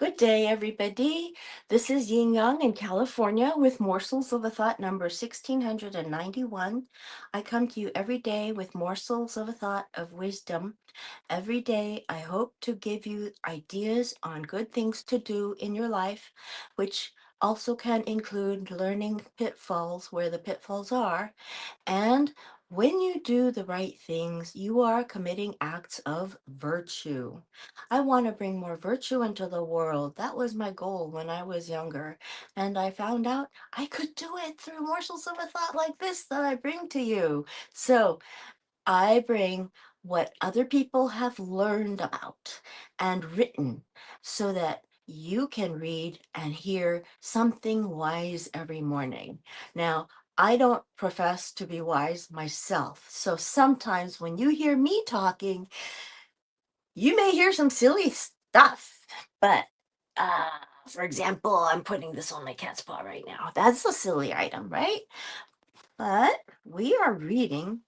Good day, everybody. This is Yin Yang in California with Morsels of a Thought number 1691. I come to you every day with morsels of a thought of wisdom. Every day, I hope to give you ideas on good things to do in your life, which also can include learning pitfalls where the pitfalls are. And when you do the right things, you are committing acts of virtue. I want to bring more virtue into the world. That was my goal when I was younger. And I found out I could do it through morsels of a thought like this that I bring to you. So I bring what other people have learned about and written so that you can read and hear something wise every morning. Now, I don't profess to be wise myself. So sometimes when you hear me talking, you may hear some silly stuff. But, uh, for example, I'm putting this on my cat's paw right now. That's a silly item, right? But we are reading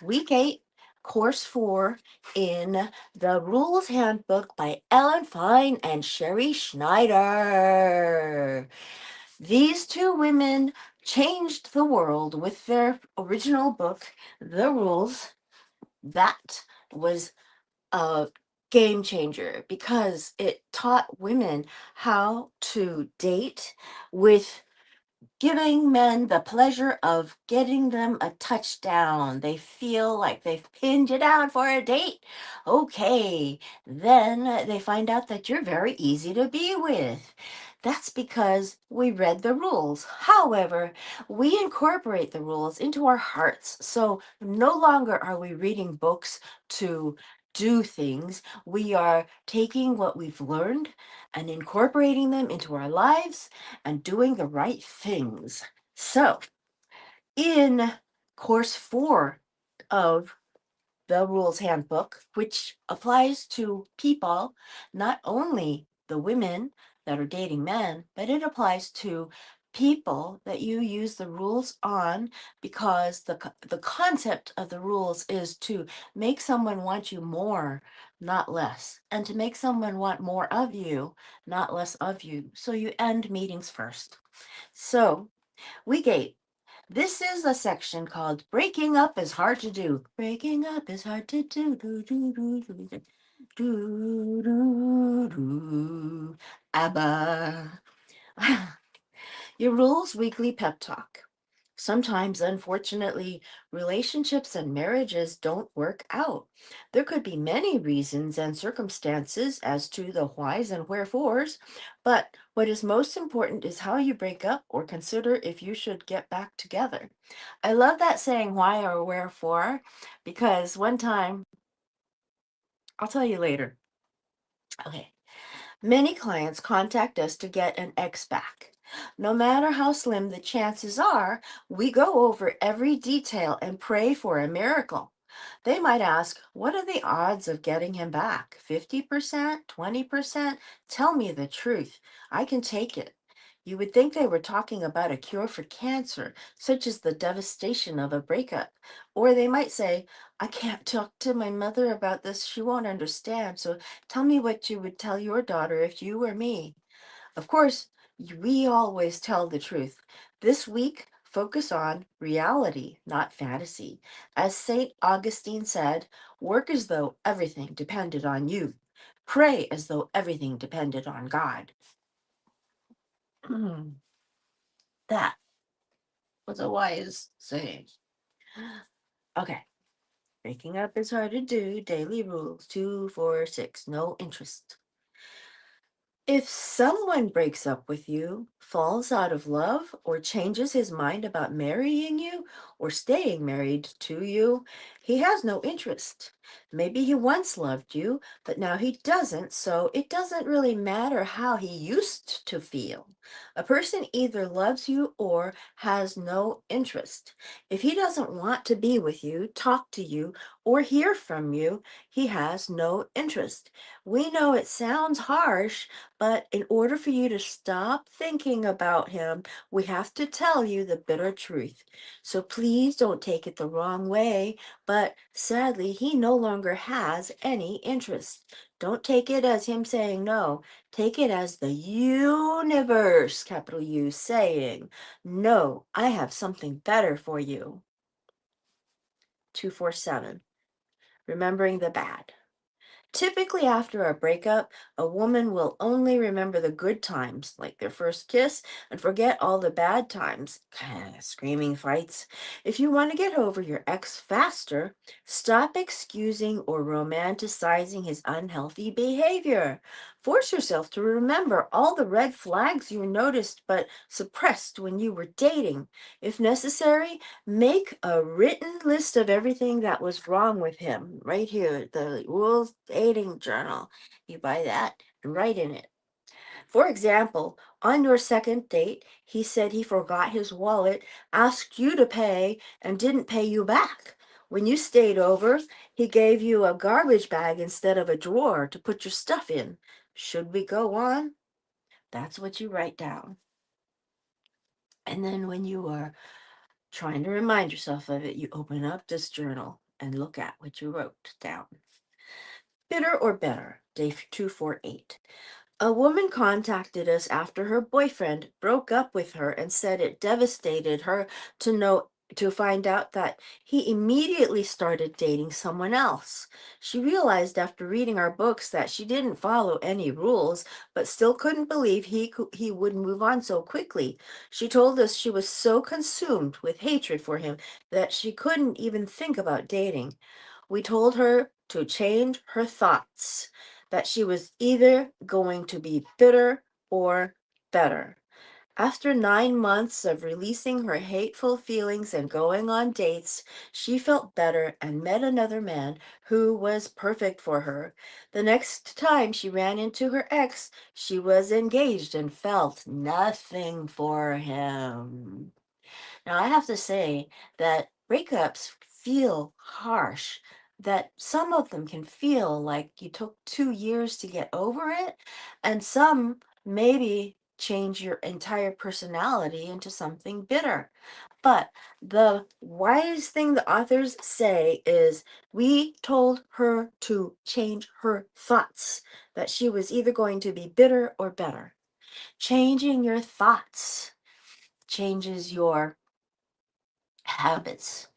Week 8, Course 4 in the Rules Handbook by Fein and Sherrie Schneider. These two women changed the world with their original book, The Rules. That was a game changer because it taught women how to date with giving men the pleasure of getting them a touchdown. They feel like they've pinned you down for a date. Okay, then they find out that you're very easy to be with. That's because we read the rules. However, we incorporate the rules into our hearts. So no longer are we reading books to do things. We are taking what we've learned and incorporating them into our lives and doing the right things. So, in course 4 of the Rules Handbook, which applies to people, not only the women that are dating men, but it applies to people that you use the rules on because the concept of the rules is to make someone want you more, not less, and to make someone want more of you, not less of you. So you end meetings first. So, week 8. This is a section called Breaking Up is Hard to Do. Breaking up is hard to do. Do, do, do, do, do, do, do, do. ABBA. Your Rules Weekly Pep Talk. Sometimes, unfortunately, relationships and marriages don't work out. There could be many reasons and circumstances as to the whys and wherefores, but what is most important is how you break up or consider if you should get back together. I love that saying, why or wherefore, because one time, I'll tell you later. Okay. Many clients contact us to get an ex back. No matter how slim the chances are, we go over every detail and pray for a miracle. They might ask, what are the odds of getting him back? 50%? 20%? Tell me the truth. I can take it. You would think they were talking about a cure for cancer, such as the devastation of a breakup. Or they might say, I can't talk to my mother about this. She won't understand. So tell me what you would tell your daughter if you were me. Of course, we always tell the truth. This week, focus on reality, not fantasy. As St. Augustine said, work as though everything depended on you. Pray as though everything depended on God. That was a wise saying. Okay. Breaking up is hard to do. Daily rules 246. No interest. If someone breaks up with you, falls out of love, or changes his mind about marrying you or staying married to you, he has no interest. Maybe he once loved you, but now he doesn't, so it doesn't really matter how he used to feel. A person either loves you or has no interest. If he doesn't want to be with you, talk to you, or hear from you, he has no interest. We know it sounds harsh, but in order for you to stop thinking about him, we have to tell you the bitter truth. So please don't take it the wrong way, but but sadly, he no longer has any interest. Don't take it as him saying no. Take it as the universe, capital U, saying, no, I have something better for you. 247. Remembering the bad. Typically, after a breakup, a woman will only remember the good times, like their first kiss, and forget all the bad times, screaming fights. If you want to get over your ex faster, stop excusing or romanticizing his unhealthy behavior. Force yourself to remember all the red flags you noticed but suppressed when you were dating. If necessary, make a written list of everything that was wrong with him. Right here, the Rules Dating Journal. You buy that and write in it. For example, on your second date, he said he forgot his wallet, asked you to pay, and didn't pay you back. When you stayed over, he gave you a garbage bag instead of a drawer to put your stuff in. Should we go on? That's what you write down. And then when you are trying to remind yourself of it, you open up this journal and look at what you wrote down. Bitter or better, day 248. A woman contacted us after her boyfriend broke up with her and said it devastated her to find out that he immediately started dating someone else. She realized after reading our books that she didn't follow any rules, but still couldn't believe he would move on so quickly. She told us she was so consumed with hatred for him that she couldn't even think about dating. We told her to change her thoughts, that she was either going to be bitter or better. After 9 months of releasing her hateful feelings and going on dates, she felt better and met another man who was perfect for her. The next time she ran into her ex, she was engaged and felt nothing for him. Now, I have to say that breakups feel harsh, that some of them can feel like you took 2 years to get over it, and some maybe change your entire personality into something bitter. But the wise thing the authors say is we told her to change her thoughts, that she was either going to be bitter or better. Changing your thoughts changes your habits.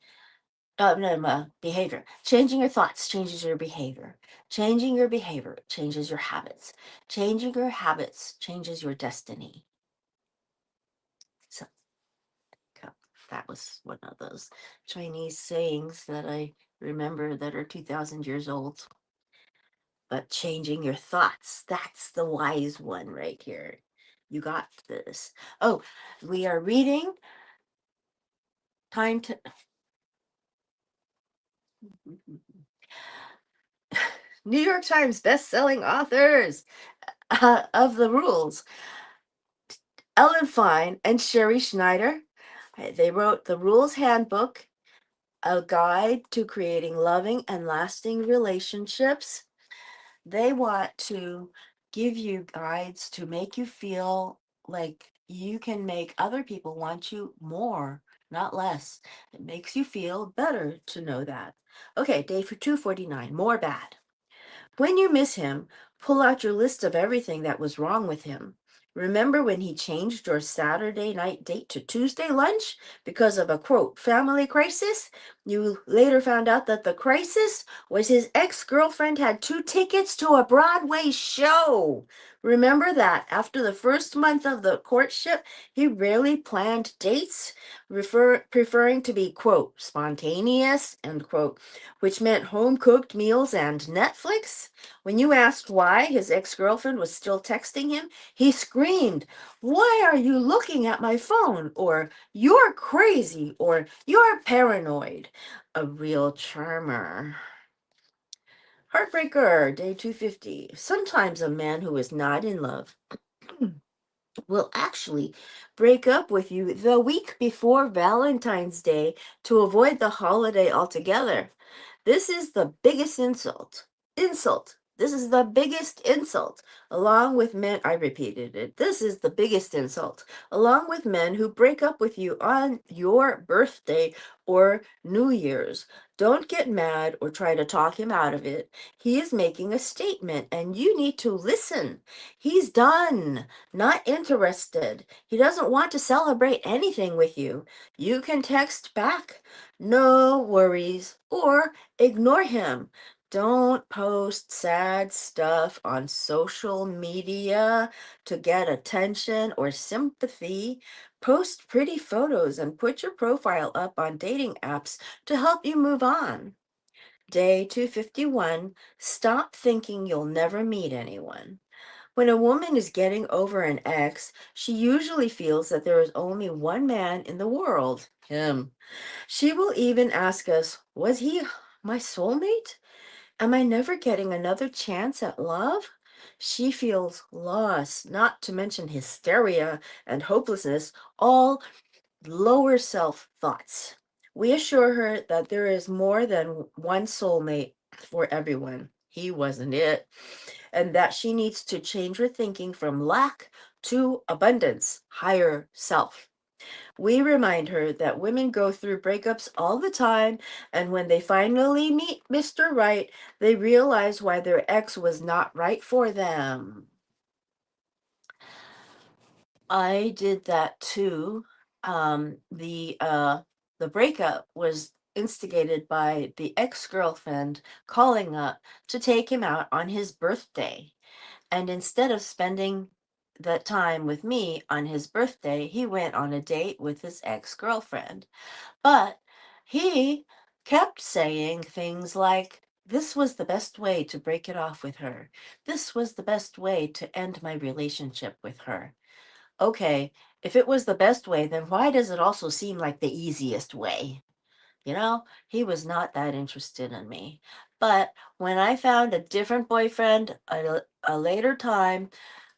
Behavior. Changing your thoughts changes your behavior. Changing your behavior changes your habits. Changing your habits changes your destiny. So that was one of those Chinese sayings that I remember that are 2,000 years old. But changing your thoughts, that's the wise one right here. You got this. Oh, we are reading Time to New York Times best-selling authors of the rules. Ellen Fein and Sherrie Schneider. They wrote The Rules Handbook, a guide to creating loving and lasting relationships. They want to give you guides to make you feel like you can make other people want you more, not less. It makes you feel better to know that. Okay, day for 249, more bad. When you miss him, pull out your list of everything that was wrong with him. Remember when he changed your Saturday night date to Tuesday lunch because of a quote family crisis? You later found out that the crisis was his ex-girlfriend had 2 tickets to a Broadway show. Remember that after the first month of the courtship, he rarely planned dates, preferring to be quote spontaneous end quote, which meant home cooked meals and Netflix. When you asked why his ex girlfriend was still texting him, he screamed, "Why are you looking at my phone?" Or, "You're crazy," or, "You're paranoid." A real charmer. Heartbreaker, day 250. Sometimes a man who is not in love will actually break up with you the week before Valentine's Day to avoid the holiday altogether. This is the biggest insult This is the biggest insult. Along with men, I repeated it. This is the biggest insult. Along with men who break up with you on your birthday or New Year's. Don't get mad or try to talk him out of it. He is making a statement and you need to listen. He's done, not interested. He doesn't want to celebrate anything with you. You can text back, no worries, or ignore him. Don't post sad stuff on social media to get attention or sympathy. Post pretty photos and put your profile up on dating apps to help you move on. Day 251, stop thinking you'll never meet anyone. When a woman is getting over an ex, she usually feels that there is only one man in the world, him. She will even ask us, was he my soulmate? Am I never getting another chance at love? She feels lost, not to mention hysteria and hopelessness, all lower self thoughts. We assure her that there is more than one soulmate for everyone. He wasn't it. And that she needs to change her thinking from lack to abundance, higher self. We remind her that women go through breakups all the time, and when they finally meet Mr. Right, they realize why their ex was not right for them. I did that too. The breakup was instigated by the ex-girlfriend calling up to take him out on his birthday. And instead of spending that time with me on his birthday, he went on a date with his ex-girlfriend. But he kept saying things like, this was the best way to break it off with her. This was the best way to end my relationship with her. Okay, if it was the best way, then why does it also seem like the easiest way? He was not that interested in me. But when I found a different boyfriend a later time,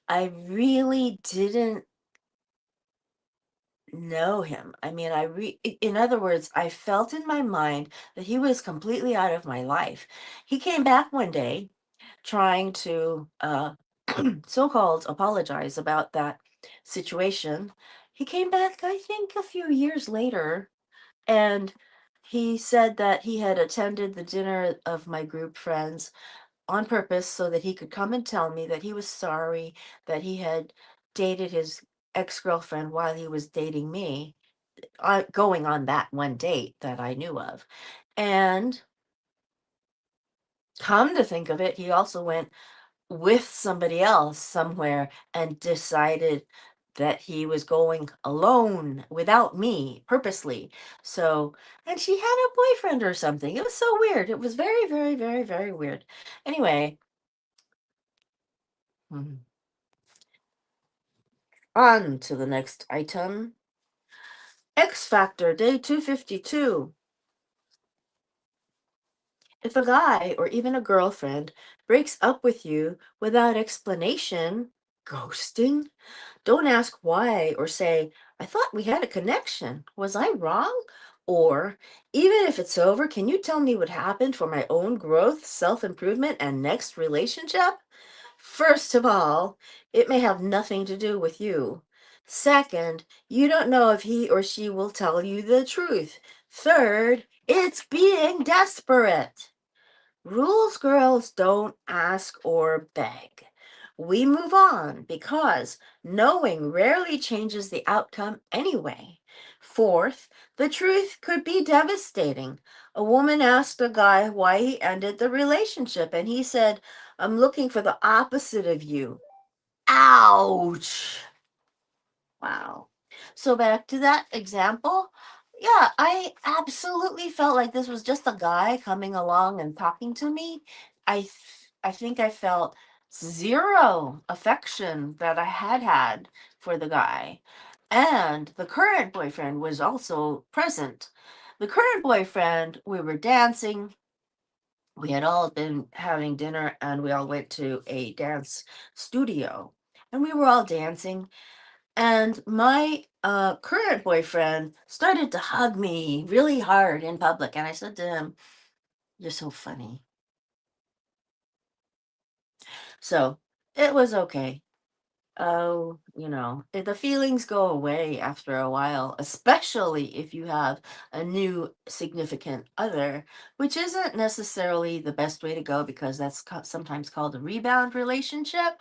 I really didn't know him. I mean, in other words, I felt in my mind that he was completely out of my life. He came back one day trying to so-called apologize about that situation. He came back, I think, a few years later, and he said that he had attended the dinner of my group friends on purpose so that he could come and tell me that he was sorry that he had dated his ex-girlfriend while he was dating me, going on that one date that I knew of. And come to think of it, he also went with somebody else somewhere and decided that he was going alone without me purposely. So, and she had a boyfriend or something. It was so weird. It was very, very, very, very weird. Anyway, on to the next item. X Factor, day 252. If a guy or even a girlfriend breaks up with you without explanation, ghosting, don't ask why or say, I thought we had a connection. Was I wrong? Or, even if it's over, can you tell me what happened for my own growth, self improvement, and next relationship? First of all, it may have nothing to do with you. Second, you don't know if he or she will tell you the truth. Third, it's being desperate. Rules girls don't ask or beg. We move on because knowing rarely changes the outcome anyway. Fourth, the truth could be devastating. A woman asked a guy why he ended the relationship, and he said, I'm looking for the opposite of you. Ouch. Wow. So back to that example. Yeah, I absolutely felt like this was just a guy coming along and talking to me. I think I felt zero affection that I had for the guy. And the current boyfriend was also present. The current boyfriend, we were dancing. We had all been having dinner and we all went to a dance studio. And we were all dancing and my current boyfriend started to hug me really hard in public. And I said to him, you're so funny. So it was okay. Oh, the feelings go away after a while, especially if you have a new significant other, which isn't necessarily the best way to go because that's sometimes called a rebound relationship,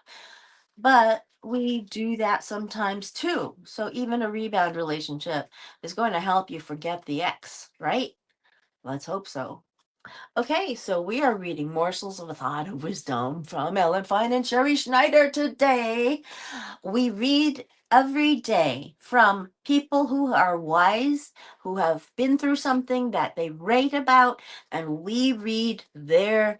but we do that sometimes too. So even a rebound relationship is going to help you forget the ex, right? Let's hope so. Okay, so we are reading Morsels of a Thought of Wisdom from Ellen Fein and Sherrie Schneider today. We read every day from people who are wise, who have been through something that they write about, and we read their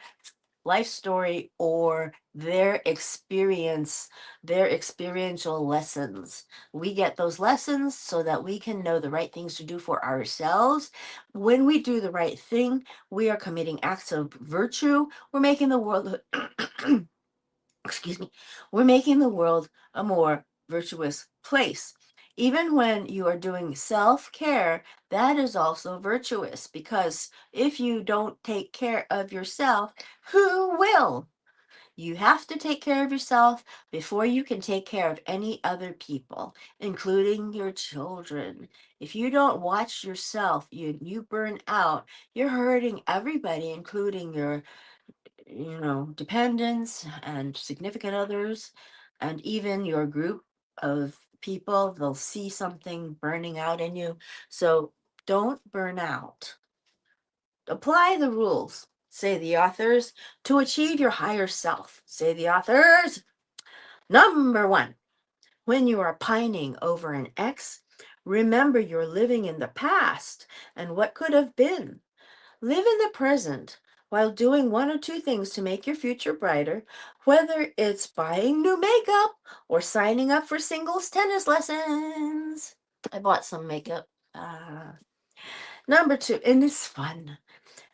life story or their experience, their experiential lessons. We get those lessons so that we can know the right things to do for ourselves. When we do the right thing, we are committing acts of virtue. We're making the world, excuse me, we're making the world a more virtuous place. Even when you are doing self care, that is also virtuous because if you don't take care of yourself, who will? You have to take care of yourself before you can take care of any other people, including your children. If you don't watch yourself, you burn out. You're hurting everybody, including your dependents and significant others, and even your group of people. They'll see something burning out in you. So don't burn out. Apply the rules, say the authors, to achieve your higher self. Say the authors. Number one, when you are pining over an ex, remember you're living in the past and what could have been. Live in the present while doing one or two things to make your future brighter, whether it's buying new makeup or signing up for singles tennis lessons. I bought some makeup. Number two, and it's fun.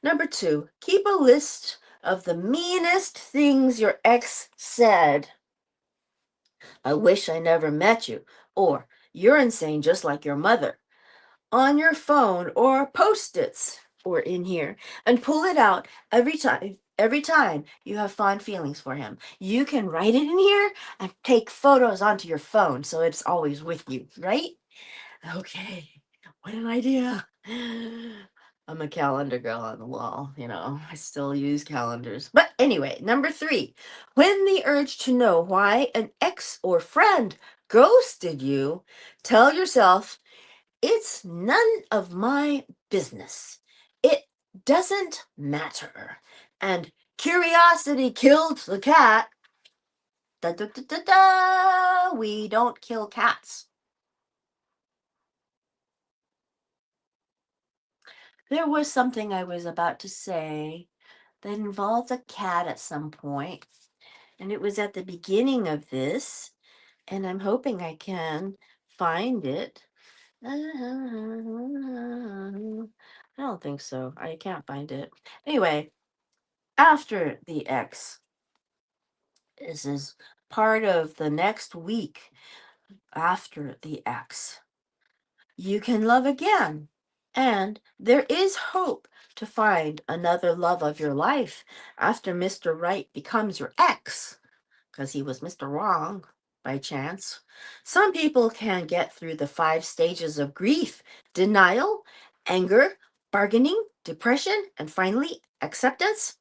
Number two, keep a list of the meanest things your ex said. I wish I never met you. Or, you're insane just like your mother. On your phone or post-its or in here and pull it out every time you have fond feelings for him. You can write it in here and take photos onto your phone so it's always with you, right? Okay, what an idea. I'm a calendar girl on the wall, I still use calendars. But anyway, number three, when the urge to know why an ex or friend ghosted you, tell yourself it's none of my business. It doesn't matter. And curiosity killed the cat. Da, da, da, da, da. We don't kill cats. There was something I was about to say that involved a cat at some point, and it was at the beginning of this, and I'm hoping I can find it. I don't think so. I can't find it. Anyway, after the X, this is part of the next week after the X. You can love again. And there is hope to find another love of your life after Mr. Right becomes your ex, because he was Mr. Wrong by chance. Some people can get through the 5 stages of grief: denial, anger, bargaining, depression, and finally acceptance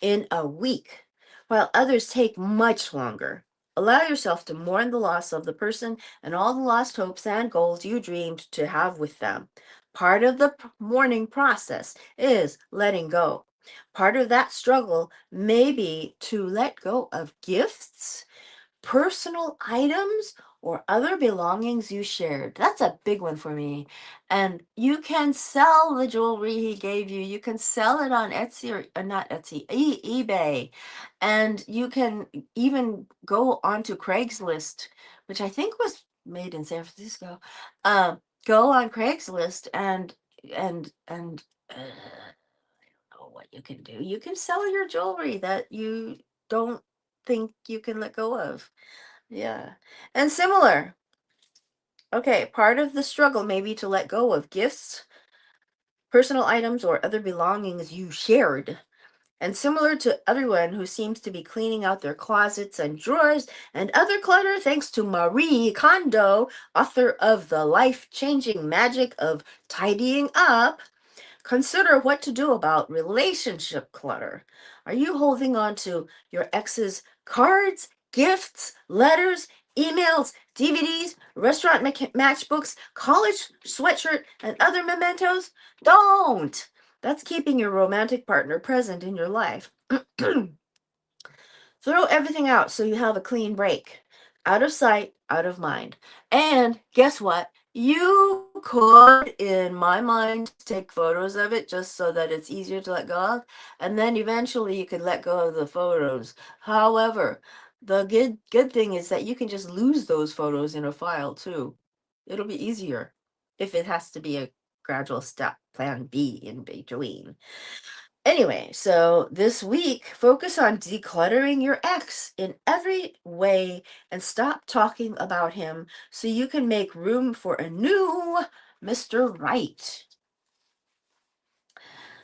in a week, while others take much longer. Allow yourself to mourn the loss of the person and all the lost hopes and goals you dreamed to have with them. Part of the mourning process is letting go. Part of that struggle may be to let go of gifts, personal items, or other belongings you shared. That's a big one for me. And you can sell the jewelry he gave you. You can sell it on Etsy or not Etsy, eBay. And you can even go onto Craigslist, which I think was made in San Francisco. Go on Craigslist and know what you can do. You can sell your jewelry that you don't think you can let go of. Yeah. And similar. Okay, part of the struggle may be to let go of gifts, personal items, or other belongings you shared. And similar to everyone who seems to be cleaning out their closets and drawers and other clutter, thanks to Marie Kondo, author of The Life-Changing Magic of Tidying Up, consider what to do about relationship clutter. Are you holding on to your ex's cards, gifts, letters, emails, DVDs, restaurant matchbooks, college sweatshirt, and other mementos? Don't! That's keeping your romantic partner present in your life. Throw everything out so you have a clean break. Out of sight, out of mind. And guess what? You could, in my mind, take photos of it just so that it's easier to let go of. And then eventually you could let go of the photos. However, the good thing is that you can just lose those photos in a file too. It'll be easier if it has to be a gradual step, plan B in between. Anyway, so this week, focus on decluttering your ex in every way and stop talking about him so you can make room for a new Mr. Right.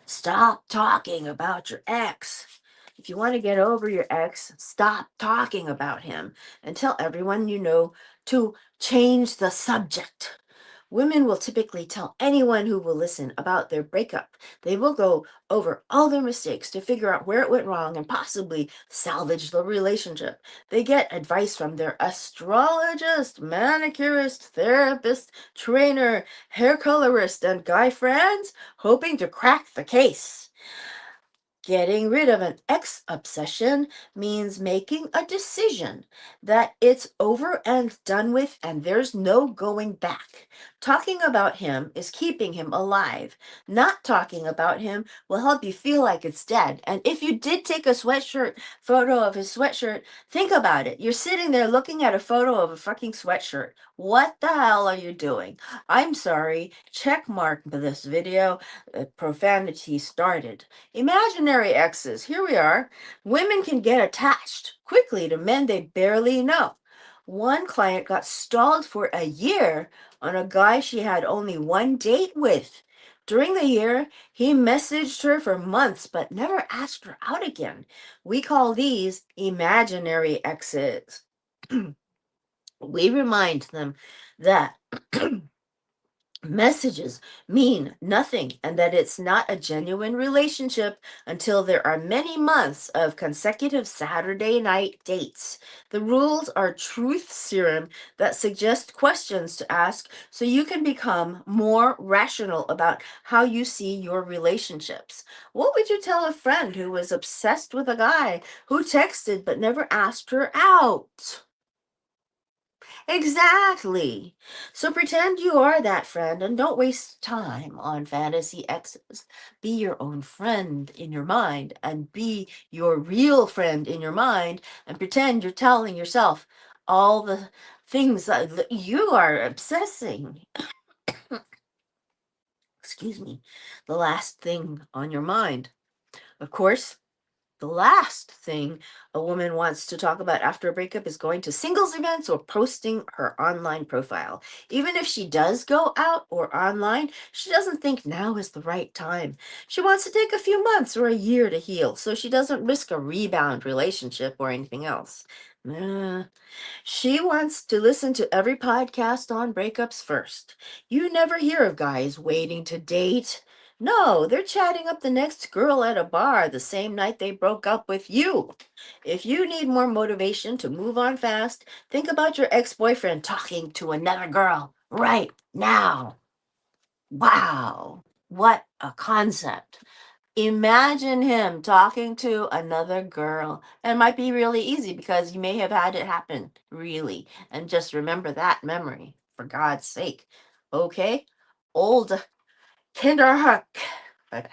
Stop talking about your ex. If you want to get over your ex, stop talking about him and tell everyone you know to change the subject. Women will typically tell anyone who will listen about their breakup. They will go over all their mistakes to figure out where it went wrong and possibly salvage the relationship. They get advice from their astrologist, manicurist, therapist, trainer, hair colorist, and guy friends, hoping to crack the case. Getting rid of an ex obsession means making a decision that it's over and done with and there's no going back. Talking about him is keeping him alive. Not talking about him will help you feel like it's dead. And if you did take a sweatshirt photo of his sweatshirt, think about it. You're sitting there looking at a photo of a fucking sweatshirt. What the hell are you doing? I'm sorry. Check mark this video. Profanity started. Imaginary exes. Here we are. Women can get attached quickly to men they barely know. One client got stalled for a year on a guy she had only one date with. During the year, he messaged her for months but never asked her out again. We call these imaginary exes. We remind them that messages mean nothing and that it's not a genuine relationship until there are many months of consecutive Saturday night dates. The rules are truth serum that suggest questions to ask so you can become more rational about how you see your relationships. What would you tell a friend who was obsessed with a guy who texted but never asked her out? Exactly. So pretend you are that friend and don't waste time on fantasy exes. Be your own friend in your mind and be your real friend in your mind and pretend you're telling yourself all the things that you are obsessing. Excuse me. The last thing on your mind. Of course, the last thing a woman wants to talk about after a breakup is going to singles events or posting her online profile. Even if she does go out or online, she doesn't think now is the right time. She wants to take a few months or a year to heal so she doesn't risk a rebound relationship or anything else. She wants to listen to every podcast on breakups first. You never hear of guys waiting to date. No, they're chatting up the next girl at a bar the same night they broke up with you. If you need more motivation to move on fast, think about your ex-boyfriend talking to another girl right now. Wow, what a concept. Imagine him talking to another girl. And it might be really easy because you may have had it happen, really. And just remember that memory, for God's sake. Okay? Old Kinderhook. Bye bye.